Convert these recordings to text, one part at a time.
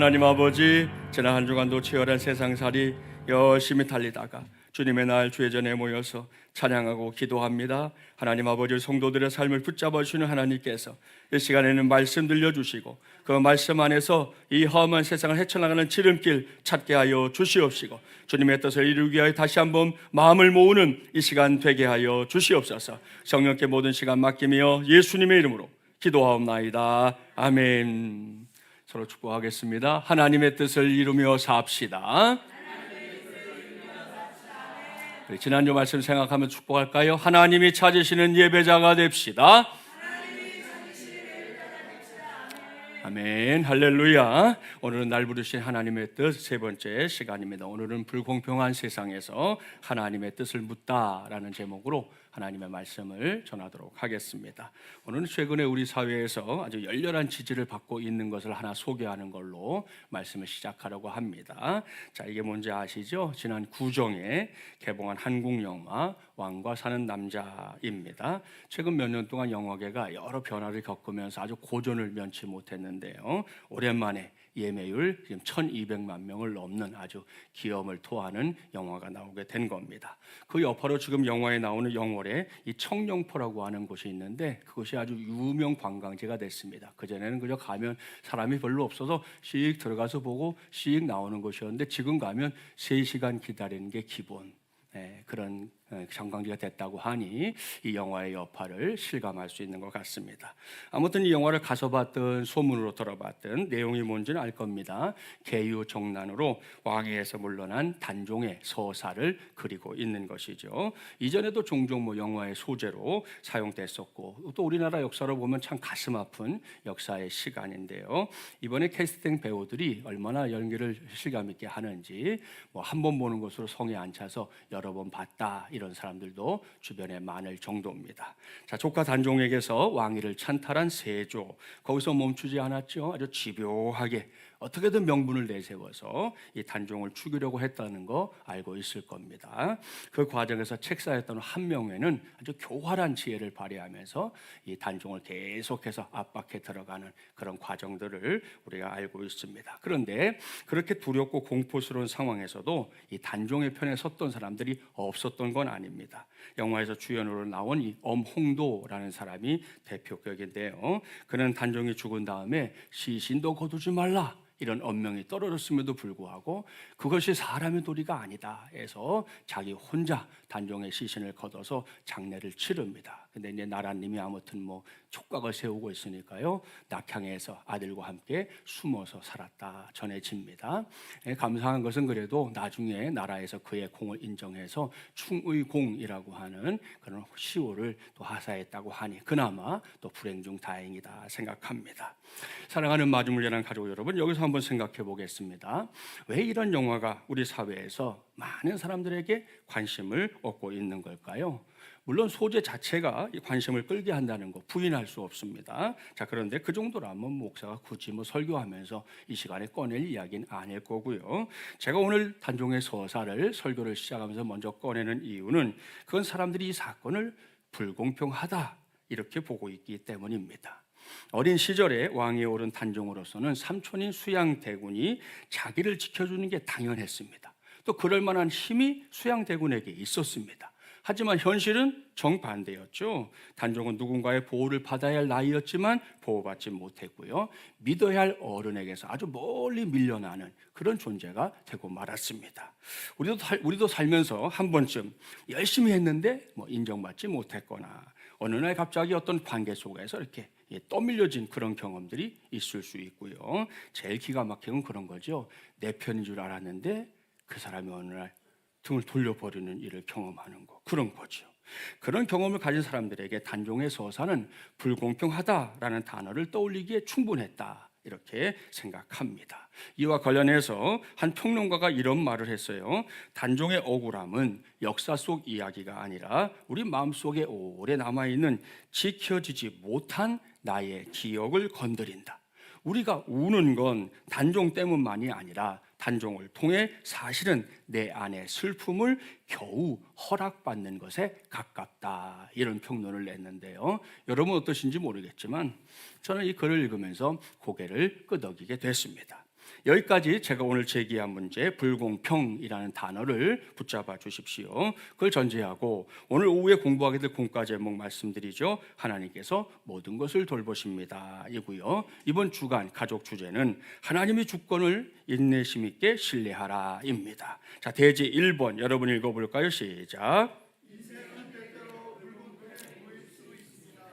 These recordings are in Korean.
하나님 아버지, 지난 한 주간도 치열한 세상살이 열심히 달리다가 주님의 날 주의 전에 모여서 찬양하고 기도합니다. 하나님 아버지, 성도들의 삶을 붙잡아 주시는 하나님께서 이 시간에는 말씀 들려주시고 그 말씀 안에서 이 험한 세상을 헤쳐나가는 지름길 찾게 하여 주시옵시고, 주님의 뜻을 이루기 위하여 다시 한번 마음을 모으는 이 시간 되게 하여 주시옵소서. 성령께 모든 시간 맡기며 예수님의 이름으로 기도하옵나이다. 아멘. 서로 축복하겠습니다. 하나님의 뜻을 이루며 삽시다. 지난주 말씀 생각하며 축복할까요? 하나님이 찾으시는 예배자가 됩시다. 아멘, 할렐루야. 오늘은 날 부르신 하나님의 뜻 세 번째 시간입니다. 오늘은 불공평한 세상에서 하나님의 뜻을 묻다라는 제목으로 하나님의 말씀을 전하도록 하겠습니다. 오늘은 최근에 우리 사회에서 아주 열렬한 지지를 받고 있는 것을 하나 소개하는 걸로 말씀을 시작하려고 합니다. 자, 이게 뭔지 아시죠? 지난 구정에 개봉한 한국 영화 왕과 사는 남자입니다. 최근 몇 년 동안 영화계가 여러 변화를 겪으면서 아주 고전을 면치 못했는데요, 오랜만에 예매율 지금 1200만 명을 넘는 아주 기염을 토하는 영화가 나오게 된 겁니다. 그 여파로 지금 영화에 나오는 영월에 이 청룡포라고 하는 곳이 있는데 그것이 아주 유명 관광지가 됐습니다. 그전에는 그저 가면 사람이 별로 없어서 씩 들어가서 보고 씩 나오는 곳이었는데 지금 가면 3시간 기다리는 게 기본, 그런 관광지가 됐다고 하니 이 영화의 여파를 실감할 수 있는 것 같습니다. 아무튼 이 영화를 가서 봤든 소문으로 들어봤든 내용이 뭔지는 알 겁니다. 계유정난으로 왕위에서 물러난 단종의 서사를 그리고 있는 것이죠. 이전에도 종종 영화의 소재로 사용됐었고 또 우리나라 역사로 보면 참 가슴 아픈 역사의 시간인데요, 이번에 캐스팅 배우들이 얼마나 연기를 실감 있게 하는지 한 번 보는 것으로 성에 안 차서 여러 번 봤다, 이런 사람들도 주변에 많을 정도입니다. 자, 조카 단종에게서 왕위를 찬탈한 세조, 거기서 멈추지 않았죠. 아주 집요하게 어떻게든 명분을 내세워서 이 단종을 죽이려고 했다는 거 알고 있을 겁니다. 그 과정에서 책사였던 한명회는 아주 교활한 지혜를 발휘하면서 이 단종을 계속해서 압박해 들어가는 그런 과정들을 우리가 알고 있습니다. 그런데 그렇게 두렵고 공포스러운 상황에서도 이 단종의 편에 섰던 사람들이 없었던 건 아닙니다. 영화에서 주연으로 나온 이 엄홍도라는 사람이 대표격인데요, 그는 단종이 죽은 다음에 시신도 거두지 말라, 이런 엄명이 떨어졌음에도 불구하고 그것이 사람의 도리가 아니다 해서 자기 혼자 단종의 시신을 걷어서 장례를 치릅니다. 근데 이제 나라님이 아무튼 촉각을 세우고 있으니까요, 낙향에서 아들과 함께 숨어서 살았다 전해집니다. 감사한 것은 그래도 나중에 나라에서 그의 공을 인정해서 충의공이라고 하는 그런 시호를 또 하사했다고 하니 그나마 또 불행 중 다행이다 생각합니다. 사랑하는 마주물려난 가족 여러분, 여기서 한번 생각해 보겠습니다. 왜 이런 영화가 우리 사회에서 많은 사람들에게 관심을 얻고 있는 걸까요? 물론 소재 자체가 이 관심을 끌게 한다는 거 부인할 수 없습니다. 자, 그런데 그 정도라면 목사가 굳이 설교하면서 이 시간에 꺼낼 이야기는 아닐 거고요. 제가 오늘 단종의 서사를 설교를 시작하면서 먼저 꺼내는 이유는 그건 사람들이 이 사건을 불공평하다 이렇게 보고 있기 때문입니다. 어린 시절에 왕위에 오른 단종으로서는 삼촌인 수양대군이 자기를 지켜주는 게 당연했습니다. 또 그럴 만한 힘이 수양대군에게 있었습니다. 하지만 현실은 정반대였죠. 단종은 누군가의 보호를 받아야 할 나이였지만 보호받지 못했고요, 믿어야 할 어른에게서 아주 멀리 밀려나는 그런 존재가 되고 말았습니다. 우리도 살면서 한 번쯤 열심히 했는데 인정받지 못했거나 어느 날 갑자기 어떤 관계 속에서 이렇게 떠밀려진 그런 경험들이 있을 수 있고요. 제일 기가 막힌 건 그런 거죠. 내 편인 줄 알았는데 그 사람이 어느 날 등을 돌려버리는 일을 경험하는 거, 그런 거죠. 그런 경험을 가진 사람들에게 단종의 서사는 불공평하다라는 단어를 떠올리기에 충분했다, 이렇게 생각합니다. 이와 관련해서 한 평론가가 이런 말을 했어요. 단종의 억울함은 역사 속 이야기가 아니라 우리 마음속에 오래 남아있는 지켜지지 못한 나의 기억을 건드린다. 우리가 우는 건 단종 때문만이 아니라 단종을 통해 사실은 내 안의 슬픔을 겨우 허락받는 것에 가깝다, 이런 평론을 냈는데요, 여러분 어떠신지 모르겠지만 저는 이 글을 읽으면서 고개를 끄덕이게 됐습니다. 여기까지 제가 오늘 제기한 문제 불공평이라는 단어를 붙잡아 주십시오. 그걸 전제하고 오늘 오후에 공부하게 될 공과 제목 말씀드리죠. 하나님께서 모든 것을 돌보십니다 이고요. 이번 주간 가족 주제는 하나님의 주권을 인내심 있게 신뢰하라입니다. 자, 대지 1번 여러분 읽어볼까요? 시작.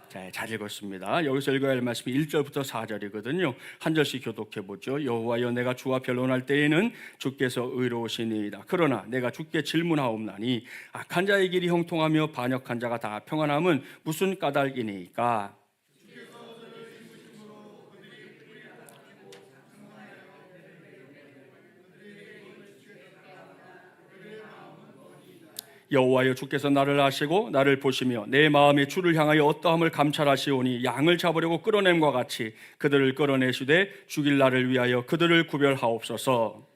자, 잘 읽었습니다. 여기서 읽어야 할 말씀이 1절부터 4절이거든요. 한 절씩 교독해 보죠. 여호와여, 내가 주와 변론할 때에는 주께서 의로우시니이다. 그러나 내가 주께 질문하옵나니 악한 자의 길이 형통하며 반역한 자가 다 평안함은 무슨 까닭이니까? 여호와여, 주께서 나를 아시고 나를 보시며 내 마음의 주를 향하여 어떠함을 감찰하시오니 양을 잡으려고 끌어냄과 같이 그들을 끌어내시되 죽일 날을 위하여 그들을 구별하옵소서.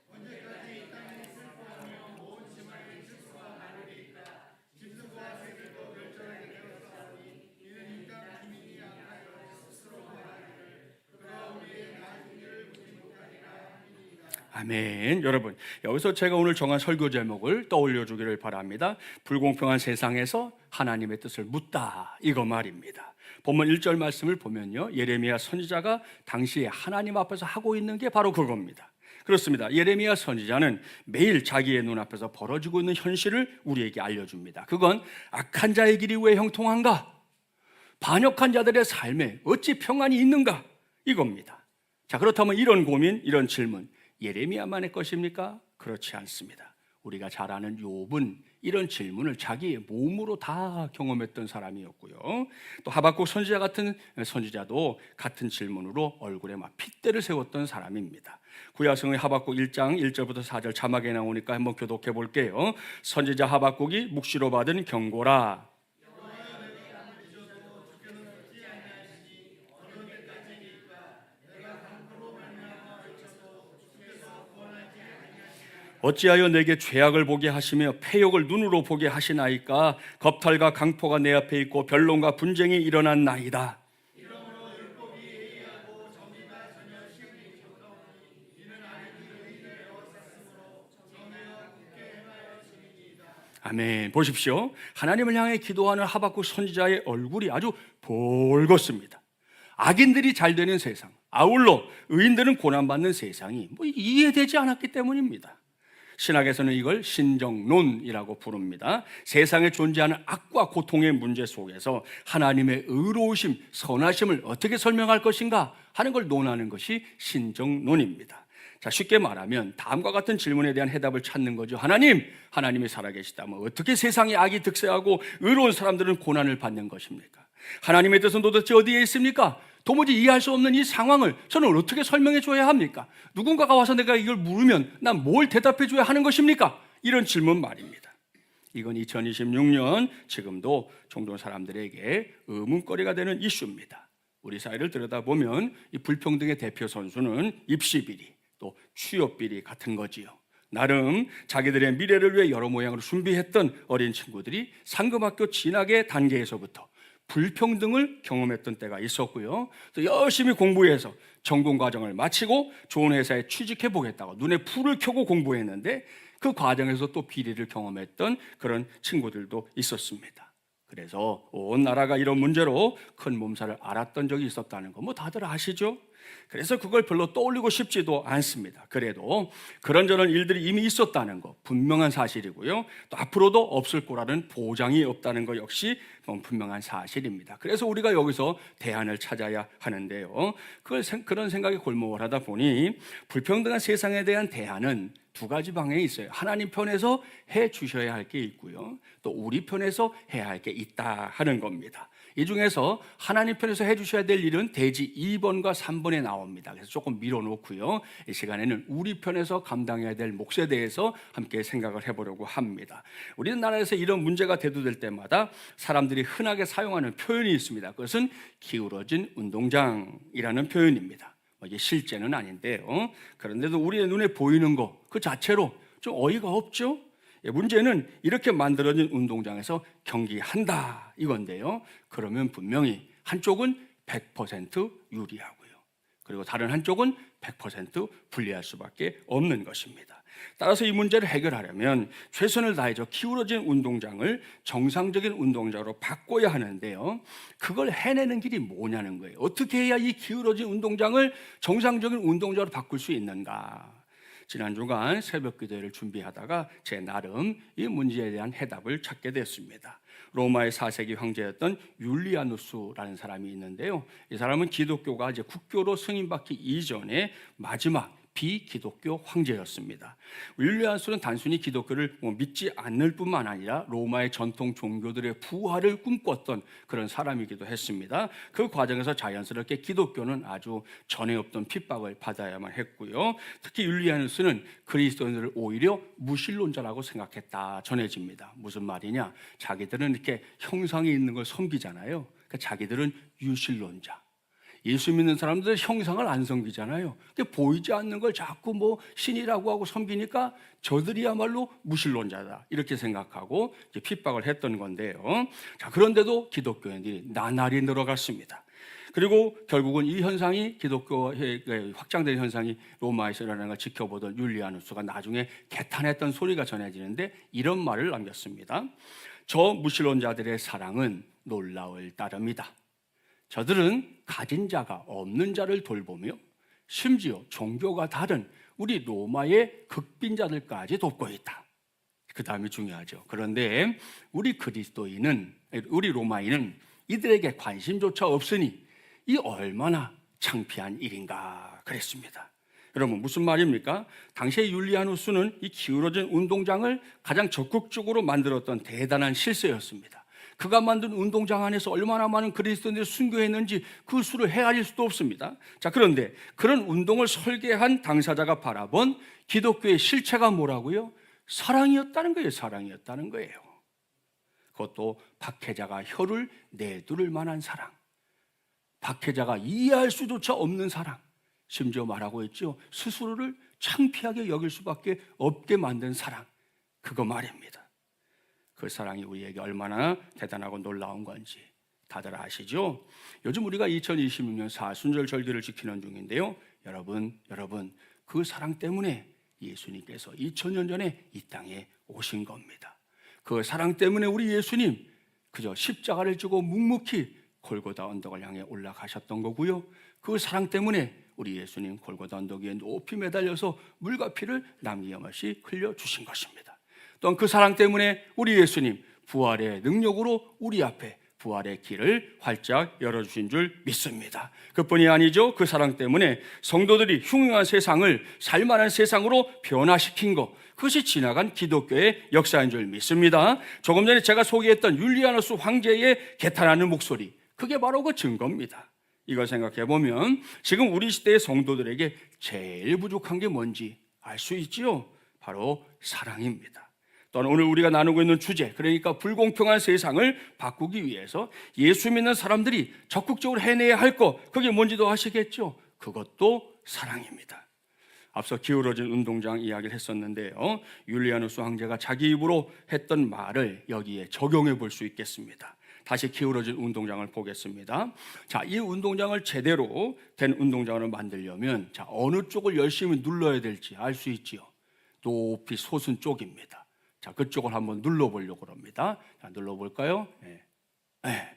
아멘. 여러분, 여기서 제가 오늘 정한 설교 제목을 떠올려 주기를 바랍니다. 불공평한 세상에서 하나님의 뜻을 묻다, 이거 말입니다. 본문 1절 말씀을 보면요, 예레미야 선지자가 당시에 하나님 앞에서 하고 있는 게 바로 그겁니다. 그렇습니다. 예레미야 선지자는 매일 자기의 눈앞에서 벌어지고 있는 현실을 우리에게 알려줍니다. 그건 악한 자의 길이 왜 형통한가? 반역한 자들의 삶에 어찌 평안이 있는가? 이겁니다. 자, 그렇다면 이런 고민, 이런 질문, 예레미야만의 것입니까? 그렇지 않습니다. 우리가 잘 아는 욥은 이런 질문을 자기의 몸으로 다 경험했던 사람이었고요. 또 하박국 선지자 같은 선지자도 같은 질문으로 얼굴에 막 핏대를 세웠던 사람입니다. 구약성의 하박국 1장 1절부터 4절 자막에 나오니까 한번 교독해 볼게요. 선지자 하박국이 묵시로 받은 경고라. 어찌하여 내게 죄악을 보게 하시며 패역을 눈으로 보게 하시나이까? 겁탈과 강포가 내 앞에 있고 변론과 분쟁이 일어난 나이다. 아멘. 보십시오. 하나님을 향해 기도하는 하박국 선지자의 얼굴이 아주 붉었습니다. 악인들이 잘 되는 세상, 아울러 의인들은 고난받는 세상이 이해되지 않았기 때문입니다. 신학에서는 이걸 신정론이라고 부릅니다. 세상에 존재하는 악과 고통의 문제 속에서 하나님의 의로우심, 선하심을 어떻게 설명할 것인가 하는 걸 논하는 것이 신정론입니다. 자, 쉽게 말하면 다음과 같은 질문에 대한 해답을 찾는 거죠. 하나님이 살아계시다면 어떻게 세상에 악이 득세하고 의로운 사람들은 고난을 받는 것입니까? 하나님의 뜻은 도대체 어디에 있습니까? 도무지 이해할 수 없는 이 상황을 저는 어떻게 설명해 줘야 합니까? 누군가가 와서 내가 이걸 물으면 난 뭘 대답해 줘야 하는 것입니까? 이런 질문 말입니다. 이건 2026년 지금도 종종 사람들에게 의문거리가 되는 이슈입니다. 우리 사회를 들여다보면 이 불평등의 대표 선수는 입시비리, 또 취업비리 같은 거지요. 나름 자기들의 미래를 위해 여러 모양으로 준비했던 어린 친구들이 상급학교 진학의 단계에서부터 불평등을 경험했던 때가 있었고요. 또 열심히 공부해서 전공 과정을 마치고 좋은 회사에 취직해 보겠다고 눈에 불을 켜고 공부했는데 그 과정에서 또 비리를 경험했던 그런 친구들도 있었습니다. 그래서 온 나라가 이런 문제로 큰 몸살을 앓았던 적이 있었다는 거 다들 아시죠? 그래서 그걸 별로 떠올리고 싶지도 않습니다. 그래도 그런저런 일들이 이미 있었다는 거 분명한 사실이고요. 또 앞으로도 없을 거라는 보장이 없다는 거 역시 분명한 사실입니다. 그래서 우리가 여기서 대안을 찾아야 하는데요. 그런 생각에 골목을 하다 보니 불평등한 세상에 대한 대안은 두 가지 방향이 있어요. 하나님 편에서 해 주셔야 할 게 있고요. 또 우리 편에서 해야 할 게 있다 하는 겁니다. 이 중에서 하나님 편에서 해주셔야 될 일은 대지 2번과 3번에 나옵니다. 그래서 조금 밀어놓고요. 이 시간에는 우리 편에서 감당해야 될 몫에 대해서 함께 생각을 해보려고 합니다. 우리나라에서 이런 문제가 대두될 때마다 사람들이 흔하게 사용하는 표현이 있습니다. 그것은 기울어진 운동장이라는 표현입니다. 이게 실제는 아닌데요. 그런데도 우리의 눈에 보이는 것 그 자체로 좀 어이가 없죠? 문제는 이렇게 만들어진 운동장에서 경기한다 이건데요. 그러면 분명히 한쪽은 100% 유리하고요. 그리고 다른 한쪽은 100% 분리할 수밖에 없는 것입니다. 따라서 이 문제를 해결하려면 최선을 다해서 기울어진 운동장을 정상적인 운동장으로 바꿔야 하는데요, 그걸 해내는 길이 뭐냐는 거예요. 어떻게 해야 이 기울어진 운동장을 정상적인 운동장으로 바꿀 수 있는가? 지난 주간 새벽 기도회를 준비하다가 제 나름 이 문제에 대한 해답을 찾게 됐습니다. 로마의 4세기 황제였던 율리아누스라는 사람이 있는데요, 이 사람은 기독교가 이제 국교로 승인받기 이전에 마지막 비기독교 황제였습니다. 율리아누스는 단순히 기독교를 믿지 않을 뿐만 아니라 로마의 전통 종교들의 부활을 꿈꿨던 그런 사람이기도 했습니다. 그 과정에서 자연스럽게 기독교는 아주 전에 없던 핍박을 받아야만 했고요. 특히 율리아누스는 그리스도인들을 오히려 무신론자라고 생각했다 전해집니다. 무슨 말이냐? 자기들은 이렇게 형상이 있는 걸 섬기잖아요. 그러니까 자기들은 유신론자. 예수 믿는 사람들 형상을 안 섬기잖아요. 보이지 않는 걸 자꾸 신이라고 하고 섬기니까 저들이야말로 무신론자다 이렇게 생각하고 이제 핍박을 했던 건데요. 자, 그런데도 기독교인들이 나날이 늘어갔습니다. 그리고 결국은 이 현상이 기독교의 확장된 현상이 로마에서 일어나는 걸 지켜보던 율리아누스가 나중에 개탄했던 소리가 전해지는데 이런 말을 남겼습니다. 저 무신론자들의 사랑은 놀라울 따름이다. 저들은 가진 자가 없는 자를 돌보며 심지어 종교가 다른 우리 로마의 극빈자들까지 돕고 있다. 그 다음이 중요하죠. 그런데 우리 그리스도인은, 우리 로마인은 이들에게 관심조차 없으니 이 얼마나 창피한 일인가 그랬습니다. 여러분, 무슨 말입니까? 당시에 율리아누스는 이 기울어진 운동장을 가장 적극적으로 만들었던 대단한 실세였습니다. 그가 만든 운동장 안에서 얼마나 많은 그리스도인들이 순교했는지 그 수를 헤아릴 수도 없습니다. 자, 그런데 그런 운동을 설계한 당사자가 바라본 기독교의 실체가 뭐라고요? 사랑이었다는 거예요. 사랑이었다는 거예요. 그것도 박해자가 혀를 내두를 만한 사랑, 박해자가 이해할 수조차 없는 사랑, 심지어 말하고 있죠, 스스로를 창피하게 여길 수밖에 없게 만든 사랑, 그거 말입니다. 그 사랑이 우리에게 얼마나 대단하고 놀라운 건지 다들 아시죠? 요즘 우리가 2026년 사순절 절기를 지키는 중인데요, 여러분 그 사랑 때문에 예수님께서 2000년 전에 이 땅에 오신 겁니다. 그 사랑 때문에 우리 예수님 그저 십자가를 지고 묵묵히 골고다 언덕을 향해 올라가셨던 거고요, 그 사랑 때문에 우리 예수님 골고다 언덕 위에 높이 매달려서 물과 피를 남김없이 흘려주신 것입니다. 또한 그 사랑 때문에 우리 예수님 부활의 능력으로 우리 앞에 부활의 길을 활짝 열어주신 줄 믿습니다. 그뿐이 아니죠. 그 사랑 때문에 성도들이 흉흉한 세상을 살만한 세상으로 변화시킨 것, 그것이 지나간 기독교의 역사인 줄 믿습니다. 조금 전에 제가 소개했던 율리아누스 황제의 개탄하는 목소리, 그게 바로 그 증거입니다. 이걸 생각해 보면 지금 우리 시대의 성도들에게 제일 부족한 게 뭔지 알 수 있지요. 바로 사랑입니다. 또한 오늘 우리가 나누고 있는 주제, 그러니까 불공평한 세상을 바꾸기 위해서 예수 믿는 사람들이 적극적으로 해내야 할 것, 그게 뭔지도 아시겠죠? 그것도 사랑입니다. 앞서 기울어진 운동장 이야기를 했었는데요, 율리아누스 황제가 자기 입으로 했던 말을 여기에 적용해 볼 수 있겠습니다. 다시 기울어진 운동장을 보겠습니다. 자, 이 운동장을 제대로 된 운동장으로 만들려면 자, 어느 쪽을 열심히 눌러야 될지 알 수 있지요. 높이 솟은 쪽입니다. 자, 그쪽을 한번 눌러보려고 합니다. 자, 눌러볼까요? 네. 네.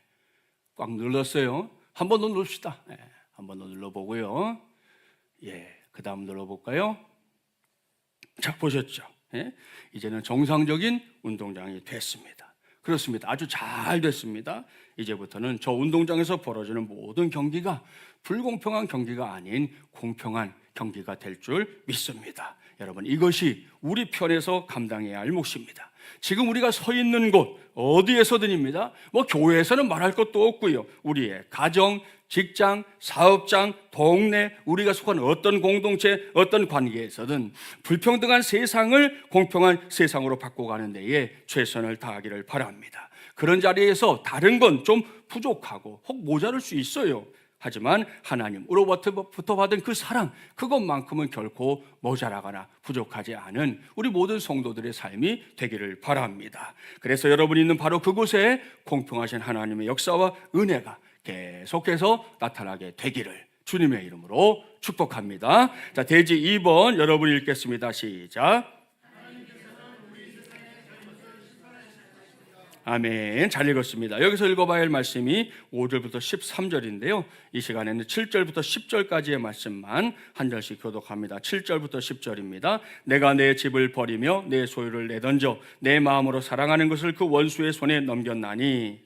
꽉 눌렀어요. 한 번 더 누릅시다. 네. 한 번 더 눌러보고요. 예, 그 다음 눌러볼까요? 자, 보셨죠? 예? 이제는 정상적인 운동장이 됐습니다. 그렇습니다. 아주 잘 됐습니다. 이제부터는 저 운동장에서 벌어지는 모든 경기가 불공평한 경기가 아닌 공평한 경기가 될 줄 믿습니다. 여러분, 이것이 우리 편에서 감당해야 할 몫입니다. 지금 우리가 서 있는 곳 어디에서든입니다. 교회에서는 말할 것도 없고요, 우리의 가정, 직장, 사업장, 동네, 우리가 속한 어떤 공동체, 어떤 관계에서든 불평등한 세상을 공평한 세상으로 바꿔가는 데에 최선을 다하기를 바랍니다. 그런 자리에서 다른 건 좀 부족하고 혹 모자랄 수 있어요. 하지만 하나님으로부터 받은 그 사랑, 그것만큼은 결코 모자라거나 부족하지 않은 우리 모든 성도들의 삶이 되기를 바랍니다. 그래서 여러분이 있는 바로 그곳에 공평하신 하나님의 역사와 은혜가 계속해서 나타나게 되기를 주님의 이름으로 축복합니다. 자, 대지 2번 여러분 읽겠습니다. 시작. 아멘. 잘 읽었습니다. 여기서 읽어봐야 할 말씀이 5절부터 13절인데요. 이 시간에는 7절부터 10절까지의 말씀만 한 절씩 교독합니다. 7절부터 10절입니다. 내가 내 집을 버리며 내 소유를 내던져 내 마음으로 사랑하는 것을 그 원수의 손에 넘겼나니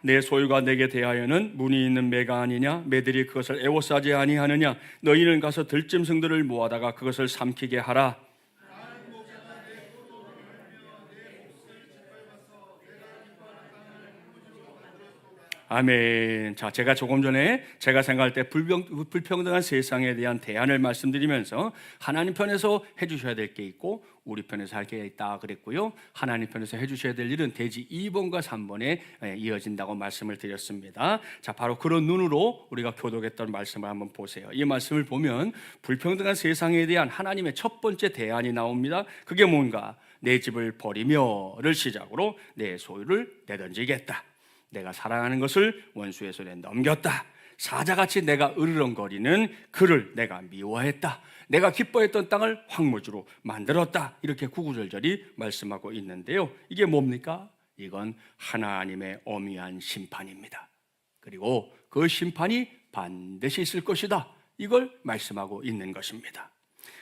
내 소유가 내게 대하여는 문이 있는 매가 아니냐? 매들이 그것을 애워싸지 아니하느냐? 너희는 가서 들짐승들을 모아다가 그것을 삼키게 하라. 아멘. 자, 제가 조금 전에 제가 생각할 때 불평등한 세상에 대한 대안을 말씀드리면서 하나님 편에서 해주셔야 될 게 있고 우리 편에서 할 게 있다 그랬고요. 하나님 편에서 해주셔야 될 일은 대지 2번과 3번에 이어진다고 말씀을 드렸습니다. 자, 바로 그런 눈으로 우리가 교독했던 말씀을 한번 보세요. 이 말씀을 보면 불평등한 세상에 대한 하나님의 첫 번째 대안이 나옵니다. 그게 뭔가? 내 집을 버리며를 시작으로 내 소유를 내던지겠다. 내가 사랑하는 것을 원수의 손에 넘겼다. 사자같이 내가 으르렁거리는 그를 내가 미워했다. 내가 기뻐했던 땅을 황무지로 만들었다. 이렇게 구구절절히 말씀하고 있는데요. 이게 뭡니까? 이건 하나님의 엄위한 심판입니다. 그리고 그 심판이 반드시 있을 것이다. 이걸 말씀하고 있는 것입니다.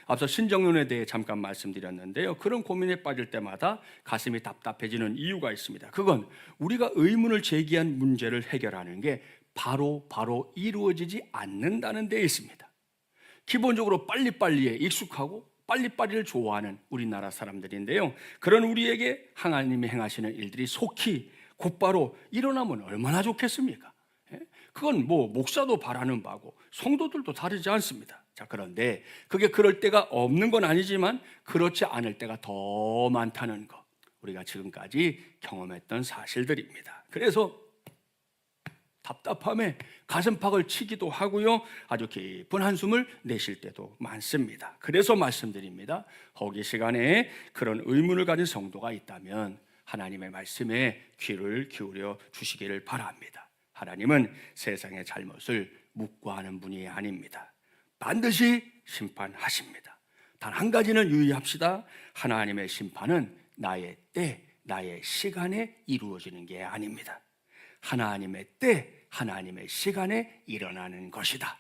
앞서 신정론에 대해 잠깐 말씀드렸는데요. 그런 고민에 빠질 때마다 가슴이 답답해지는 이유가 있습니다. 그건 우리가 의문을 제기한 문제를 해결하는 게 바로 이루어지지 않는다는 데 있습니다. 기본적으로 빨리빨리에 익숙하고 빨리빨리를 좋아하는 우리나라 사람들인데요. 그런 우리에게 하나님이 행하시는 일들이 속히 곧바로 일어나면 얼마나 좋겠습니까? 그건 뭐 목사도 바라는 바고 성도들도 다르지 않습니다. 자, 그런데 그게 그럴 때가 없는 건 아니지만 그렇지 않을 때가 더 많다는 것, 우리가 지금까지 경험했던 사실들입니다. 그래서 답답함에 가슴팍을 치기도 하고요, 아주 깊은 한숨을 내쉴 때도 많습니다. 그래서 말씀드립니다. 허기 시간에 그런 의문을 가진 성도가 있다면 하나님의 말씀에 귀를 기울여 주시기를 바랍니다. 하나님은 세상의 잘못을 묵과하는 분이 아닙니다. 반드시 심판하십니다. 단 한 가지는 유의합시다. 하나님의 심판은 나의 때, 나의 시간에 이루어지는 게 아닙니다. 하나님의 때, 하나님의 시간에 일어나는 것이다.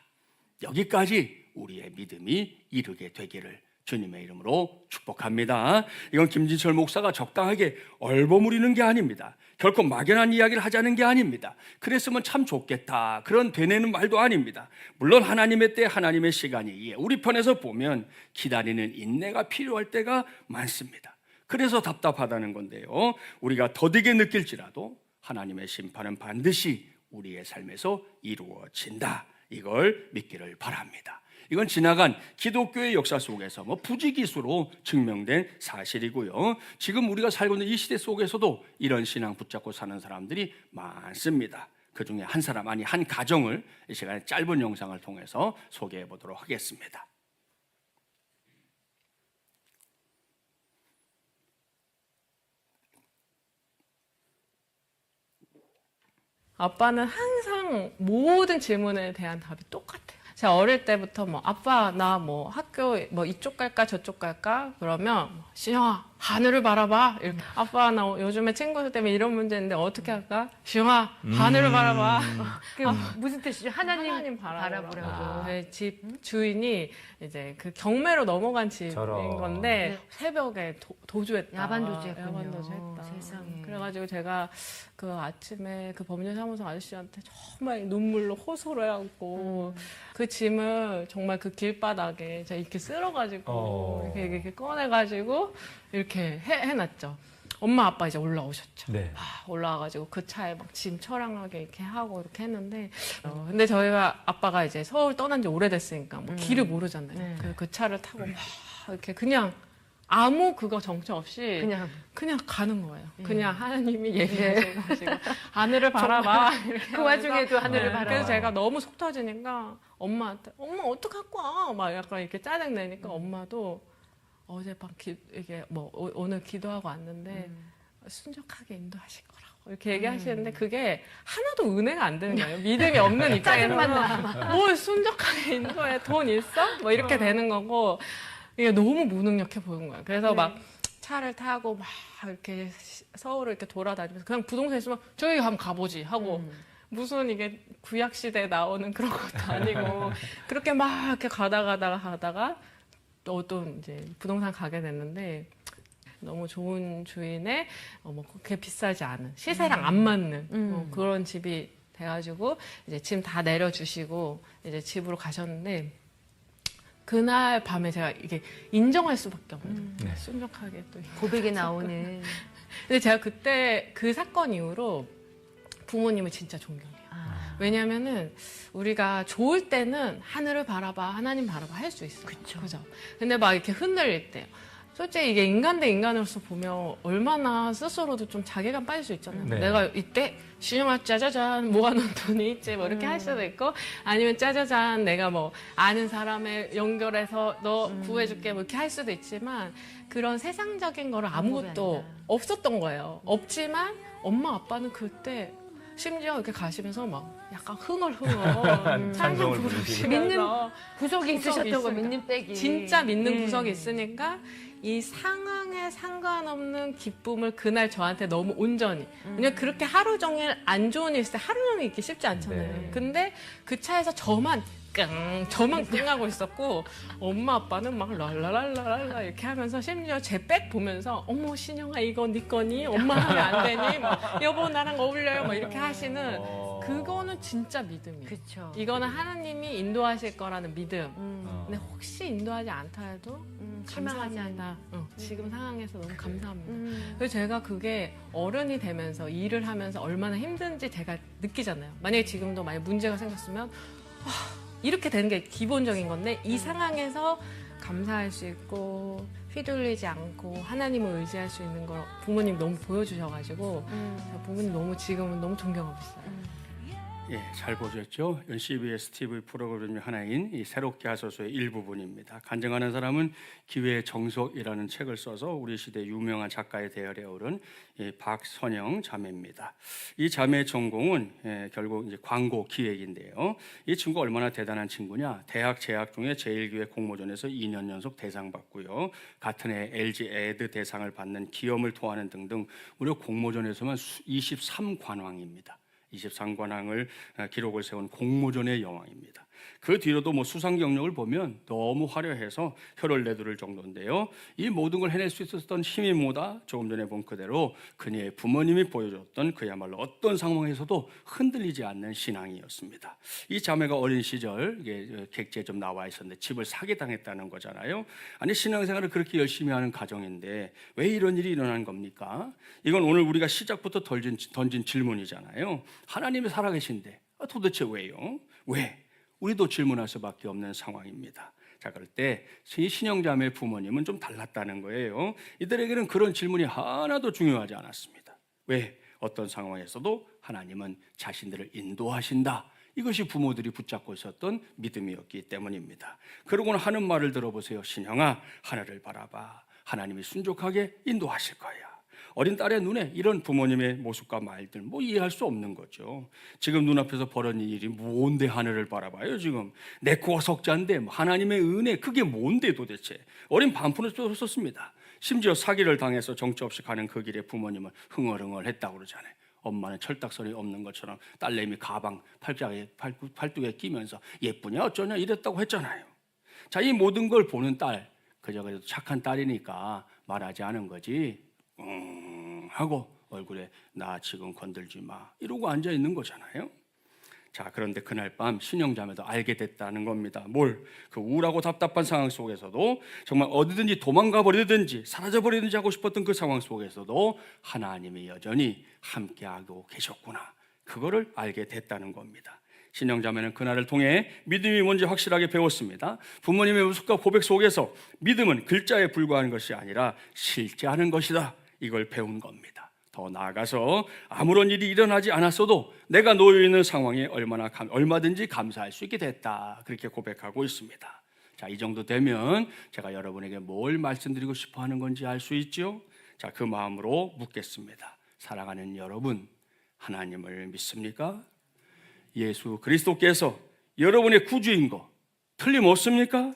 여기까지 우리의 믿음이 이르게 되기를 주님의 이름으로 축복합니다. 이건 김진철 목사가 적당하게 얼버무리는 게 아닙니다. 결코 막연한 이야기를 하자는 게 아닙니다. 그랬으면 참 좋겠다, 그런 되뇌는 말도 아닙니다. 물론 하나님의 때, 하나님의 시간이 우리 편에서 보면 기다리는 인내가 필요할 때가 많습니다. 그래서 답답하다는 건데요, 우리가 더디게 느낄지라도 하나님의 심판은 반드시 우리의 삶에서 이루어진다. 이걸 믿기를 바랍니다. 이건 지나간 기독교의 역사 속에서 부지기수로 증명된 사실이고요. 지금 우리가 살고 있는 이 시대 속에서도 이런 신앙 붙잡고 사는 사람들이 많습니다. 그 중에 한 사람, 아니 한 가정을 이 시간에 짧은 영상을 통해서 소개해 보도록 하겠습니다. 아빠는 항상 모든 질문에 대한 답이 똑같아요. 제가 어릴 때부터 아빠 나 학교 이쪽 갈까 저쪽 갈까 그러면 시영아 하늘을 바라봐 이렇게. 아빠 나 요즘에 친구들 때문에 이런 문제 있는데 어떻게 할까? 시영아 하늘을 바라봐. 그게 무슨 뜻이죠? 하나님 바라보라고. 네, 집 주인이 이제 그 경매로 넘어간 집인 건데 새벽에 도주했다. 야반 도주했군요. 야반 도주했다. 세상에. 그래가지고 제가 그 아침에 그 법률사무소 아저씨한테 정말 눈물로 호소를 하고 그 짐을 정말 그 길바닥에 제가 이렇게 쓸어가지고 이렇게 꺼내가지고 이렇게 해놨죠. 엄마 아빠 이제 올라오셨죠. 네. 올라와가지고 그 차에 막 짐 처량하게 이렇게 하고 이렇게 했는데 근데 저희가 아빠가 이제 서울 떠난 지 오래됐으니까 길을 모르잖아요. 그 차를 타고 막 이렇게 그냥 아무 그거 정처 없이 그냥 가는 거예요. 그냥 하나님이 얘기하시고 하늘을 바라봐. 그 와중에도 하늘을 바라봐. 그래서 제가 너무 속 터지니까 엄마한테 엄마 어떡할 거야? 막 약간 이렇게 짜증 내니까 엄마도 어젯밤 이게 오늘 기도하고 왔는데 순적하게 인도하실 거라고 이렇게 얘기하시는데 그게 하나도 은혜가 안 되는 거예요. 믿음이 없는 입장에서는 뭘 순적하게 인도해, 돈 있어? 뭐 이렇게 되는 거고 이게 너무 무능력해 보이는 거예요. 그래서 막 차를 타고 막 이렇게 서울을 이렇게 돌아다니면서 그냥 부동산 있으면 저기 한번 가보지 하고 무슨 이게 구약 시대에 나오는 그런 것도 아니고 그렇게 막 이렇게 가다가 어떤 이제 부동산 가게 됐는데 너무 좋은 주인의 뭐 그렇게 비싸지 않은 시세랑 안 맞는 그런 집이 돼가지고 이제 짐 다 내려주시고 이제 집으로 가셨는데 그날 밤에 제가 이게 인정할 수밖에 없는 순적하게 또 고백에 나오는. 근데 제가 그때 그 사건 이후로 부모님을 진짜 존경해요. 왜냐면은 우리가 좋을 때는 하늘을 바라봐, 하나님 바라봐 할 수 있어요. 그죠? 근데 막 이렇게 흔들릴 때 솔직히 이게 인간 대 인간으로서 보면 얼마나 스스로도 좀 자괴감 빠질 수 있잖아요. 네. 내가 이때 신영아 짜자잔 모아놓은 돈이 있지 뭐 이렇게 할 수도 있고 아니면 짜자잔 내가 뭐 아는 사람에 연결해서 너 구해줄게 뭐 이렇게 할 수도 있지만 그런 세상적인 거를 아무것도 없었던 거예요. 없지만 엄마 아빠는 그때 심지어 이렇게 가시면서 막 약간 흥얼흥얼 찬송을 찬송 부르시고. 믿는 구석이 있으셨던 거, 있으니까. 믿는 백이. 진짜 믿는 구석이 있으니까 이 상황에 상관없는 기쁨을 그날 저한테 너무 온전히 왜냐면 그렇게 하루 종일 안 좋은 일 있을 때 하루 종일 있기 쉽지 않잖아요. 네. 근데 그 차에서 저만 끙하고 있었고 엄마 아빠는 막 랄라랄라랄라 이렇게 하면서 심지어 제 백 보면서 어머 신영아 이거 네 거니? 엄마 하면 안 되니? 막, 여보 나랑 어울려요? 막 이렇게 하시는 그거는 진짜 믿음이에요. 그쵸. 이거는 하나님이 인도하실 거라는 믿음. 근데 혹시 인도하지 않다 해도 실망하지 감사합니다. 지금 상황에서 너무 감사합니다. 그래서 제가 그게 어른이 되면서 일을 하면서 얼마나 힘든지 제가 느끼잖아요. 만약에 지금도 만약 문제가 생겼으면 이렇게 되는 게 기본적인 건데 이 상황에서 감사할 수 있고 휘둘리지 않고 하나님을 의지할 수 있는 걸 부모님 너무 보여주셔가지고 부모님 너무 지금은 너무 존경하고 있어요. 예, 잘 보셨죠? CBS TV 프로그램 중 하나인 이 새롭게 하소서의 일부분입니다. 간증하는 사람은 기회의 정석이라는 책을 써서 우리 시대 유명한 작가의 대열에 오른 박선영 자매입니다. 이 자매의 전공은 결국 이제 광고 기획인데요. 이 친구 얼마나 대단한 친구냐? 대학 재학 중에 제1기획 공모전에서 2년 연속 대상 받고요. 같은 해 LG 에드 대상을 받는 기염을 토하는 등등 무려 공모전에서만 23관왕입니다. 23관왕을 기록을 세운 공모전의 여왕입니다. 그 뒤로도 뭐 수상 경력을 보면 너무 화려해서 혀를 내두를 정도인데요. 이 모든 걸 해낼 수 있었던 힘이 뭐다? 조금 전에 본 그대로 그녀의 부모님이 보여줬던 그야말로 어떤 상황에서도 흔들리지 않는 신앙이었습니다. 이 자매가 어린 시절 이게 객지에 좀 나와 있었는데 집을 사기당했다는 거잖아요. 아니 신앙생활을 그렇게 열심히 하는 가정인데 왜 이런 일이 일어난 겁니까? 이건 오늘 우리가 시작부터 던진 질문이잖아요. 하나님이 살아계신데 도대체 왜요? 왜? 우리도 질문할 수밖에 없는 상황입니다. 자, 그럴 때 신영자매의 부모님은 좀 달랐다는 거예요. 이들에게는 그런 질문이 하나도 중요하지 않았습니다. 왜? 어떤 상황에서도 하나님은 자신들을 인도하신다. 이것이 부모들이 붙잡고 있었던 믿음이었기 때문입니다. 그러고는 하는 말을 들어보세요. 신영아, 하늘을 바라봐. 하나님이 순종하게 인도하실 거야. 어린 딸의 눈에 이런 부모님의 모습과 말들 뭐 이해할 수 없는 거죠. 지금 눈앞에서 벌어진 일이 뭔데 하늘을 바라봐요. 지금 내 코가 석자인데 하나님의 은혜 그게 뭔데 도대체. 어린 반푼을 썼습니다. 심지어 사기를 당해서 정처 없이 가는 그 길에 부모님은 흥얼흥얼 했다고 그러잖아요. 엄마는 철딱선이 없는 것처럼 딸내미 가방 팔뚝에 끼면서 예쁘냐 어쩌냐 이랬다고 했잖아요. 자, 이 모든 걸 보는 딸, 그저 그래도 착한 딸이니까 말하지 않은 거지. 하고 얼굴에 나 지금 건들지 마 이러고 앉아 있는 거잖아요. 자, 그런데 그날 밤 신영자매도 알게 됐다는 겁니다. 뭘? 그 우울하고 답답한 상황 속에서도 정말 어디든지 도망가 버리든지 사라져 버리든지 하고 싶었던 그 상황 속에서도 하나님이 여전히 함께하고 계셨구나. 그거를 알게 됐다는 겁니다. 신영자매는 그날을 통해 믿음이 뭔지 확실하게 배웠습니다. 부모님의 모습과 고백 속에서 믿음은 글자에 불과한 것이 아니라 실제하는 것이다. 이걸 배운 겁니다. 더 나아가서 아무런 일이 일어나지 않았어도 내가 놓여 있는 상황에 얼마든지 감사할 수 있게 됐다. 그렇게 고백하고 있습니다. 자, 이 정도 되면 제가 여러분에게 뭘 말씀드리고 싶어 하는 건지 알 수 있죠? 자, 그 마음으로 묻겠습니다. 사랑하는 여러분, 하나님을 믿습니까? 예수 그리스도께서 여러분의 구주인 거 틀림없습니까?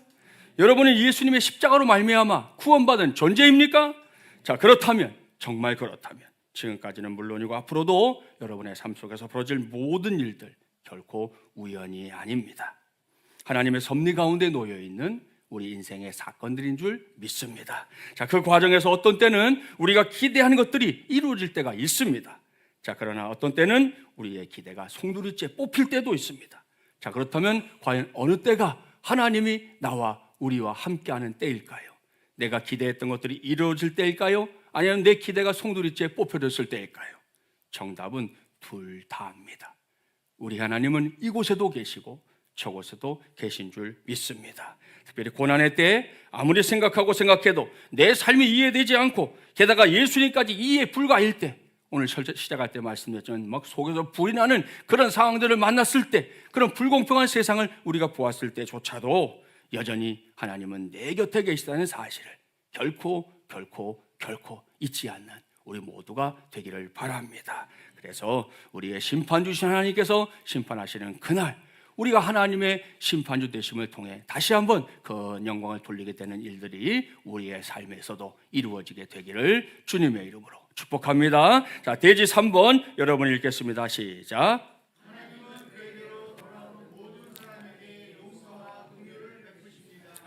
여러분은 예수님의 십자가로 말미암아 구원받은 존재입니까? 자, 그렇다면, 정말 그렇다면 지금까지는 물론이고 앞으로도 여러분의 삶 속에서 벌어질 모든 일들 결코 우연이 아닙니다. 하나님의 섭리 가운데 놓여있는 우리 인생의 사건들인 줄 믿습니다. 자, 그 과정에서 어떤 때는 우리가 기대하는 것들이 이루어질 때가 있습니다. 자, 그러나 어떤 때는 우리의 기대가 송두리째 뽑힐 때도 있습니다. 자, 그렇다면 과연 어느 때가 하나님이 나와 우리와 함께하는 때일까요? 내가 기대했던 것들이 이루어질 때일까요? 아니면 내 기대가 송두리째 뽑혀졌을 때일까요? 정답은 둘 다입니다. 우리 하나님은 이곳에도 계시고 저곳에도 계신 줄 믿습니다. 특별히 고난의 때에 아무리 생각해도 내 삶이 이해되지 않고 게다가 예수님까지 이해 불가일 때, 오늘 시작할 때 말씀드렸지만 막 속에서 불이 나는 그런 상황들을 만났을 때, 그런 불공평한 세상을 우리가 보았을 때조차도 여전히 하나님은 내 곁에 계시다는 사실을 결코 잊지 않는 우리 모두가 되기를 바랍니다. 그래서 우리의 심판 주신 하나님께서 심판하시는 그날, 우리가 하나님의 심판주 되심을 통해 다시 한번 그 영광을 돌리게 되는 일들이 우리의 삶에서도 이루어지게 되기를 주님의 이름으로 축복합니다. 자, 대지 3번 여러분 읽겠습니다. 시작.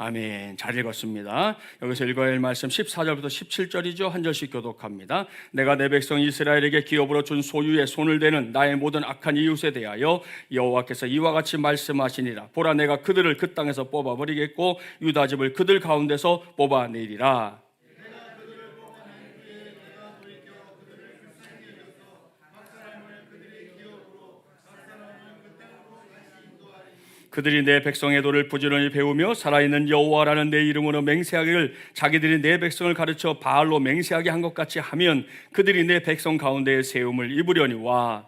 아멘. 잘 읽었습니다. 여기서 읽어야 할 말씀 14절부터 17절이죠. 한 절씩 교독합니다. 내가 내 백성 이스라엘에게 기업으로 준 소유에 손을 대는 나의 모든 악한 이웃에 대하여 여호와께서 이와 같이 말씀하시니라. 보라, 내가 그들을 그 땅에서 뽑아버리겠고 유다 집을 그들 가운데서 뽑아내리라. 그들이 내 백성의 도를 부지런히 배우며 살아있는 여호와라는 내 이름으로 맹세하기를 자기들이 내 백성을 가르쳐 바알로 맹세하게 한 것 같이 하면 그들이 내 백성 가운데에 세움을 입으려니와.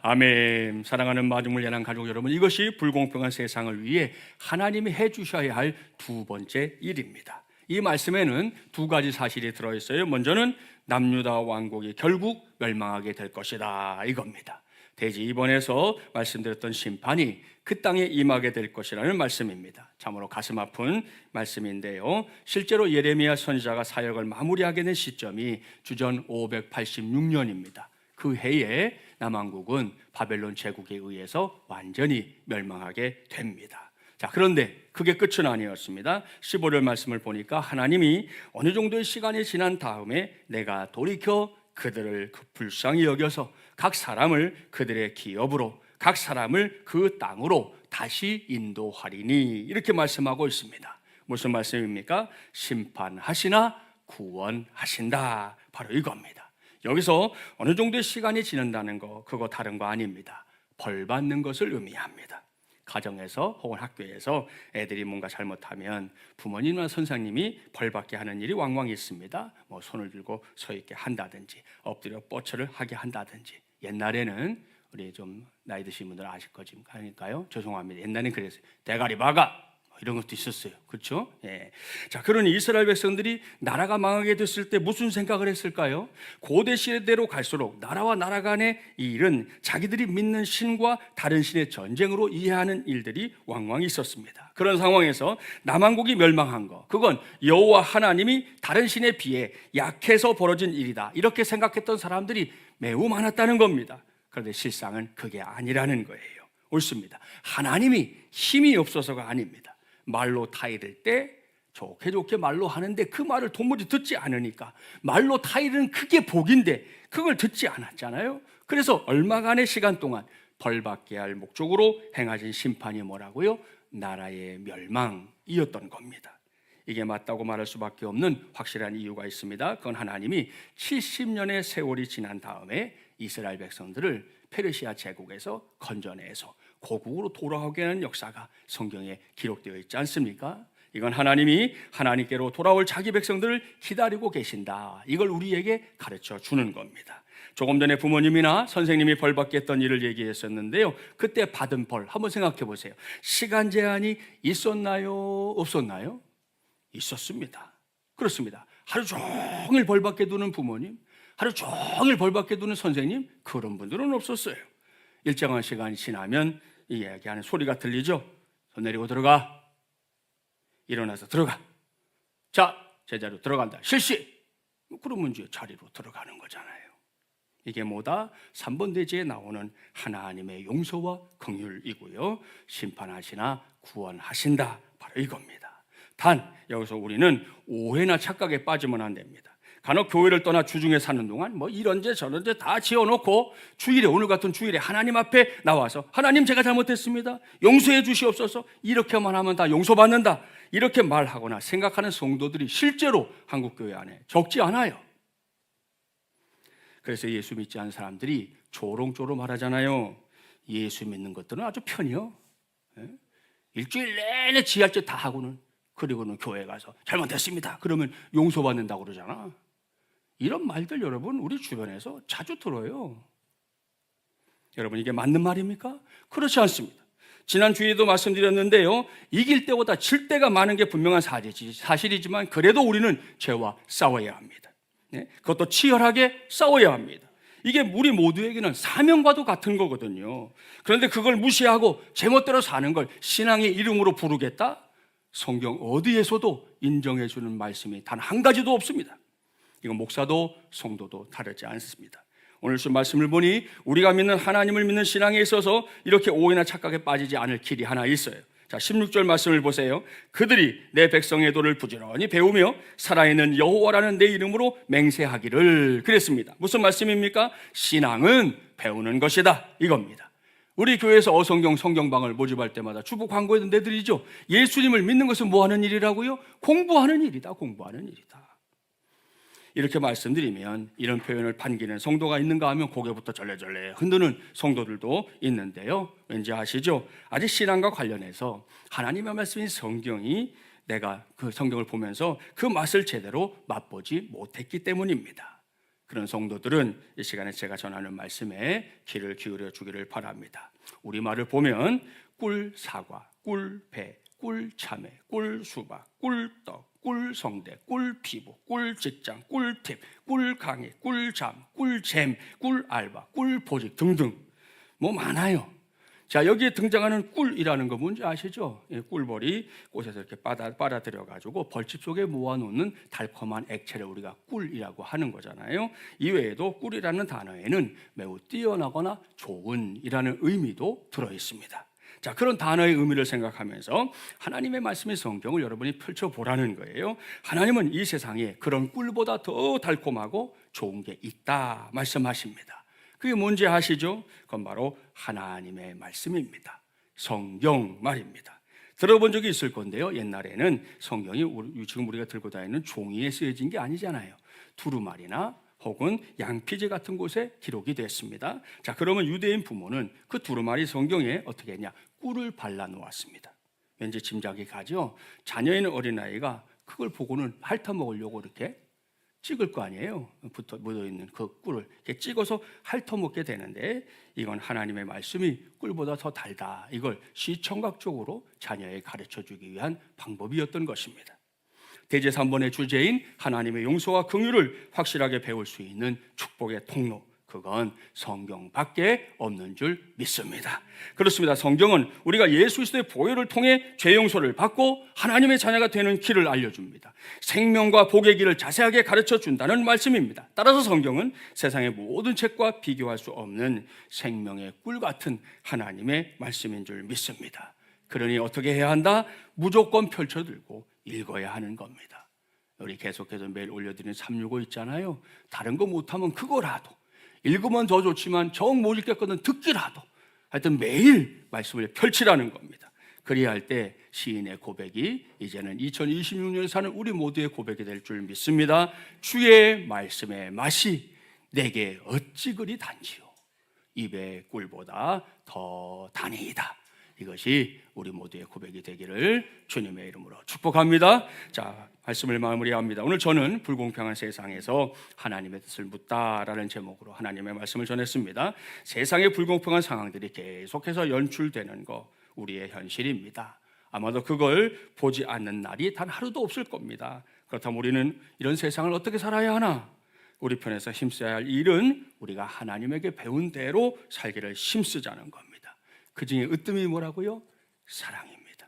아멘. 사랑하는 마중물 예난 가족 여러분, 이것이 불공평한 세상을 위해 하나님이 해주셔야 할 두 번째 일입니다. 이 말씀에는 두 가지 사실이 들어있어요. 먼저는 남유다 왕국이 결국 멸망하게 될 것이다, 이겁니다. 대지 2번에서 말씀드렸던 심판이 그 땅에 임하게 될 것이라는 말씀입니다. 참으로 가슴 아픈 말씀인데요, 실제로 예레미야 선지자가 사역을 마무리하게 된 시점이 주전 586년입니다. 그 해에 남왕국은 바벨론 제국에 의해서 완전히 멸망하게 됩니다. 자, 그런데 그게 끝은 아니었습니다. 15절 말씀을 보니까 하나님이 어느 정도의 시간이 지난 다음에 내가 돌이켜 그들을 불쌍히 여겨서 각 사람을 그들의 기업으로, 각 사람을 그 땅으로 다시 인도하리니, 이렇게 말씀하고 있습니다. 무슨 말씀입니까? 심판하시나 구원하신다, 바로 이겁니다. 여기서 어느 정도의 시간이 지난다는 거, 그거 다른 거 아닙니다. 벌 받는 것을 의미합니다. 가정에서 혹은 학교에서 애들이 뭔가 잘못하면 부모님이나 선생님이 벌받게 하는 일이 왕왕 있습니다. 뭐 손을 들고 서 있게 한다든지 엎드려 뻗쳐를 하게 한다든지. 옛날에는 우리 좀 나이 드신 분들 아실 거니까요, 죄송합니다. 옛날에는 그랬어요. 대가리 박아, 이런 것도 있었어요. 그렇죠? 예. 자, 그러니 이스라엘 백성들이 나라가 망하게 됐을 때 무슨 생각을 했을까요? 고대 시대로 갈수록 나라와 나라 간의 이 일은 자기들이 믿는 신과 다른 신의 전쟁으로 이해하는 일들이 왕왕 있었습니다. 그런 상황에서 남왕국이 멸망한 거, 그건 여호와 하나님이 다른 신에 비해 약해서 벌어진 일이다, 이렇게 생각했던 사람들이 매우 많았다는 겁니다. 그런데 실상은 그게 아니라는 거예요. 옳습니다. 하나님이 힘이 없어서가 아닙니다. 말로 타이를 때 좋게 말로 하는데 그 말을 도무지 듣지 않으니까, 말로 타이르는 그게 복인데 그걸 듣지 않았잖아요. 그래서 얼마간의 시간 동안 벌받게 할 목적으로 행하신 심판이 뭐라고요? 나라의 멸망이었던 겁니다. 이게 맞다고 말할 수밖에 없는 확실한 이유가 있습니다. 그건 하나님이 70년의 세월이 지난 다음에 이스라엘 백성들을 페르시아 제국에서 건져내서 고국으로 돌아오게 하는 역사가 성경에 기록되어 있지 않습니까? 이건 하나님이 하나님께로 돌아올 자기 백성들을 기다리고 계신다, 이걸 우리에게 가르쳐 주는 겁니다. 조금 전에 부모님이나 선생님이 벌 받겠던 일을 얘기했었는데요. 그때 받은 벌 한번 생각해 보세요. 시간 제한이 있었나요? 없었나요? 있었습니다. 그렇습니다. 하루 종일 벌 받게 두는 부모님, 하루 종일 벌 받게 두는 선생님, 그런 분들은 없었어요. 일정한 시간이 지나면 이 이야기하는 소리가 들리죠. 손 내리고 들어가. 일어나서 들어가. 자, 제자리로 들어간다. 실시. 그러면 이제 자리로 들어가는 거잖아요. 이게 뭐다? 3번 대지에 나오는 하나님의 용서와 긍휼이고요. 심판하시나 구원하신다. 바로 이겁니다. 단 여기서 우리는 오해나 착각에 빠지면 안 됩니다. 간혹 교회를 떠나 주중에 사는 동안 뭐 이런데 저런데 다 지어놓고 주일에, 오늘 같은 주일에 하나님 앞에 나와서 하나님 제가 잘못했습니다, 용서해 주시옵소서, 이렇게만 하면 다 용서받는다, 이렇게 말하거나 생각하는 성도들이 실제로 한국교회 안에 적지 않아요. 그래서 예수 믿지 않는 사람들이 조롱조롱 말하잖아요. 예수 믿는 것들은 아주 편해요. 일주일 내내 지할 짓 다 하고는, 그리고는 교회 가서 잘못했습니다 그러면 용서받는다고 그러잖아. 이런 말들 여러분 우리 주변에서 자주 들어요. 여러분 이게 맞는 말입니까? 그렇지 않습니다. 지난 주에도 말씀드렸는데요, 이길 때보다 질 때가 많은 게 분명한 사실이지만 그래도 우리는 죄와 싸워야 합니다. 그것도 치열하게 싸워야 합니다. 이게 우리 모두에게는 사명과도 같은 거거든요. 그런데 그걸 무시하고 제멋대로 사는 걸 신앙의 이름으로 부르겠다? 성경 어디에서도 인정해 주는 말씀이 단 한 가지도 없습니다. 이건 목사도 성도도 다르지 않습니다. 오늘 주 말씀을 보니 우리가 믿는 하나님을 믿는 신앙에 있어서 이렇게 오해나 착각에 빠지지 않을 길이 하나 있어요. 자, 16절 말씀을 보세요. 그들이 내 백성의 도를 부지런히 배우며 살아있는 여호와라는 내 이름으로 맹세하기를 그랬습니다. 무슨 말씀입니까? 신앙은 배우는 것이다, 이겁니다. 우리 교회에서 성경방을 모집할 때마다 주부 광고에도 내드리죠. 예수님을 믿는 것은 뭐 하는 일이라고요? 공부하는 일이다, 공부하는 일이다. 이렇게 말씀드리면 이런 표현을 반기는 성도가 있는가 하면 고개부터 절레절레 흔드는 성도들도 있는데요. 왠지 아시죠? 아직 신앙과 관련해서 하나님의 말씀인 성경이 내가 그 성경을 보면서 그 맛을 제대로 맛보지 못했기 때문입니다. 그런 성도들은 이 시간에 제가 전하는 말씀에 귀를 기울여 주기를 바랍니다. 우리말을 보면 꿀 사과, 꿀 배, 꿀 참외, 꿀 수박, 꿀떡, 꿀 성대, 꿀 피부, 꿀 직장, 꿀팁, 꿀 강의, 꿀잠, 꿀잼, 꿀 알바, 꿀 보직 등등 뭐 많아요. 자, 여기에 등장하는 꿀이라는 거 뭔지 아시죠? 꿀벌이 꽃에서 이렇게 빨아들여 가지고 벌집 속에 모아놓는 달콤한 액체를 우리가 꿀이라고 하는 거잖아요. 이외에도 꿀이라는 단어에는 매우 뛰어나거나 좋은이라는 의미도 들어 있습니다. 자, 그런 단어의 의미를 생각하면서 하나님의 말씀의 성경을 여러분이 펼쳐보라는 거예요. 하나님은 이 세상에 그런 꿀보다 더 달콤하고 좋은 게 있다 말씀하십니다. 그게 뭔지 아시죠? 그건 바로 하나님의 말씀입니다. 성경 말입니다. 들어본 적이 있을 건데요, 옛날에는 성경이 지금 우리가 들고 다니는 종이에 쓰여진 게 아니잖아요. 두루마리나 혹은 양피지 같은 곳에 기록이 됐습니다. 자, 그러면 유대인 부모는 그 두루마리 성경에 어떻게 했냐? 꿀을 발라 놓았습니다. 왠지 짐작이 가죠? 자녀 있는 어린아이가 그걸 보고는 핥아 먹으려고 이렇게 찍을 거 아니에요. 묻어있는 그 꿀을 이렇게 찍어서 핥아 먹게 되는데, 이건 하나님의 말씀이 꿀보다 더 달다, 이걸 시청각적으로 자녀에 가르쳐주기 위한 방법이었던 것입니다. 대제사번의 주제인 하나님의 용서와 긍휼을 확실하게 배울 수 있는 축복의 통로, 그건 성경밖에 없는 줄 믿습니다. 그렇습니다. 성경은 우리가 예수 그리스도의 보혈을 통해 죄 용서를 받고 하나님의 자녀가 되는 길을 알려줍니다. 생명과 복의 길을 자세하게 가르쳐 준다는 말씀입니다. 따라서 성경은 세상의 모든 책과 비교할 수 없는 생명의 꿀 같은 하나님의 말씀인 줄 믿습니다. 그러니 어떻게 해야 한다? 무조건 펼쳐들고 읽어야 하는 겁니다. 우리 계속해서 매일 올려드리는 365 있잖아요. 다른 거 못하면 그거라도, 읽으면 더 좋지만 정 못 읽겠거든 듣기라도, 하여튼 매일 말씀을 펼치라는 겁니다. 그래야 할 때 시인의 고백이 이제는 2026년에 사는 우리 모두의 고백이 될 줄 믿습니다. 주의 말씀의 맛이 내게 어찌 그리 단지요, 입의 꿀보다 더 다니이다. 이것이 우리 모두의 고백이 되기를 주님의 이름으로 축복합니다. 자, 말씀을 마무리합니다. 오늘 저는 불공평한 세상에서 하나님의 뜻을 묻다라는 제목으로 하나님의 말씀을 전했습니다. 세상의 불공평한 상황들이 계속해서 연출되는 거 우리의 현실입니다. 아마도 그걸 보지 않는 날이 단 하루도 없을 겁니다. 그렇다면 우리는 이런 세상을 어떻게 살아야 하나? 우리 편에서 힘써야 할 일은 우리가 하나님에게 배운 대로 살기를 힘쓰자는 겁니다. 그 중에 으뜸이 뭐라고요? 사랑입니다.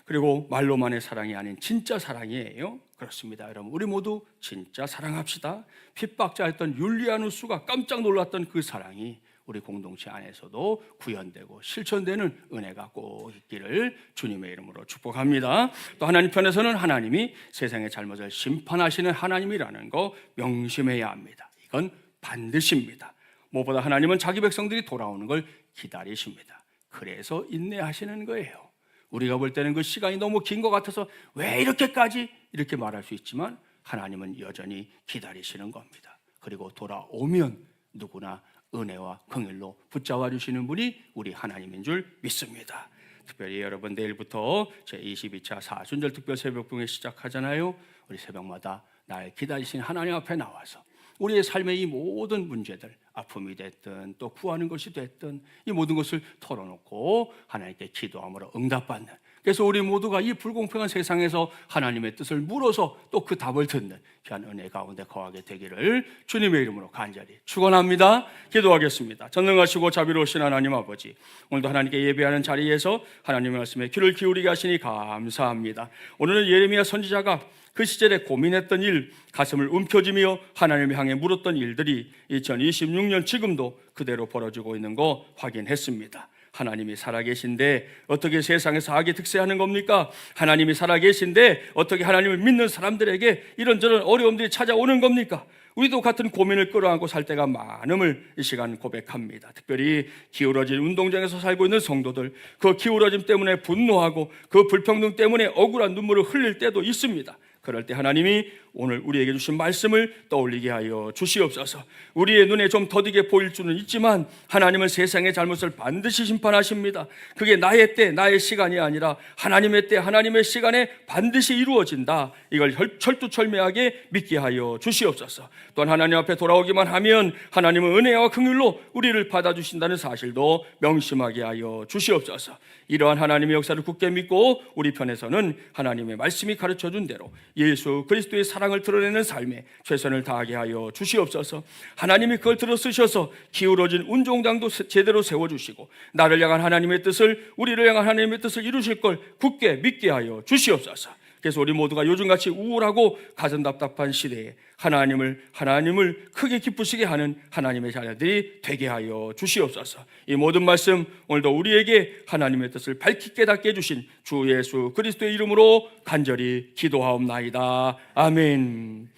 그리고 말로만의 사랑이 아닌 진짜 사랑이에요. 그렇습니다. 여러분, 우리 모두 진짜 사랑합시다. 핍박자였던 율리아누스가 깜짝 놀랐던 그 사랑이 우리 공동체 안에서도 구현되고 실천되는 은혜가 꼭 있기를 주님의 이름으로 축복합니다. 또 하나님 편에서는 하나님이 세상의 잘못을 심판하시는 하나님이라는 거 명심해야 합니다. 이건 반드시입니다. 무엇보다 하나님은 자기 백성들이 돌아오는 걸 기다리십니다. 그래서 인내하시는 거예요. 우리가 볼 때는 그 시간이 너무 긴 것 같아서 왜 이렇게까지 이렇게 말할 수 있지만 하나님은 여전히 기다리시는 겁니다. 그리고 돌아오면 누구나 은혜와 긍휼로 붙잡아 주시는 분이 우리 하나님인 줄 믿습니다. 특별히 여러분, 내일부터 제22차 사순절 특별 새벽봉회 시작하잖아요. 우리 새벽마다 날 기다리신 하나님 앞에 나와서 우리의 삶의 이 모든 문제들, 아픔이 됐든 또 구하는 것이 됐든 이 모든 것을 털어놓고 하나님께 기도함으로 응답받는, 그래서 우리 모두가 이 불공평한 세상에서 하나님의 뜻을 물어서 또 그 답을 듣는 귀한 은혜 가운데 거하게 되기를 주님의 이름으로 간절히 축원합니다. 기도하겠습니다. 전능하시고 자비로우신 하나님 아버지, 오늘도 하나님께 예배하는 자리에서 하나님의 말씀에 귀를 기울이게 하시니 감사합니다. 오늘은 예레미야 선지자가 그 시절에 고민했던 일, 가슴을 움켜쥐며 하나님을 향해 물었던 일들이 2026년 지금도 그대로 벌어지고 있는 거 확인했습니다. 하나님이 살아계신데 어떻게 세상에서 악이 득세하는 겁니까? 하나님이 살아계신데 어떻게 하나님을 믿는 사람들에게 이런저런 어려움들이 찾아오는 겁니까? 우리도 같은 고민을 끌어안고 살 때가 많음을 이 시간 고백합니다. 특별히 기울어진 운동장에서 살고 있는 성도들, 그 기울어짐 때문에 분노하고 그 불평등 때문에 억울한 눈물을 흘릴 때도 있습니다. 그럴 때 하나님이 오늘 우리에게 주신 말씀을 떠올리게 하여 주시옵소서. 우리의 눈에 좀 더디게 보일 수는 있지만 하나님은 세상의 잘못을 반드시 심판하십니다. 그게 나의 때, 나의 시간이 아니라 하나님의 때, 하나님의 시간에 반드시 이루어진다. 이걸 철두철미하게 믿게 하여 주시옵소서. 또한 하나님 앞에 돌아오기만 하면 하나님은 은혜와 긍휼로 우리를 받아주신다는 사실도 명심하게 하여 주시옵소서. 이러한 하나님의 역사를 굳게 믿고 우리 편에서는 하나님의 말씀이 가르쳐준 대로 예수 그리스도의 사랑을 드러내는 삶에 최선을 다하게 하여 주시옵소서. 하나님이 그걸 들어쓰셔서 기울어진 운동장도 제대로 세워주시고 나를 향한 하나님의 뜻을, 우리를 향한 하나님의 뜻을 이루실 걸 굳게 믿게 하여 주시옵소서. 그래서 우리 모두가 요즘같이 우울하고 가슴 답답한 시대에 하나님을 크게 기쁘시게 하는 하나님의 자녀들이 되게 하여 주시옵소서. 이 모든 말씀 오늘도 우리에게 하나님의 뜻을 밝히 깨닫게 해주신 주 예수 그리스도의 이름으로 간절히 기도하옵나이다. 아멘.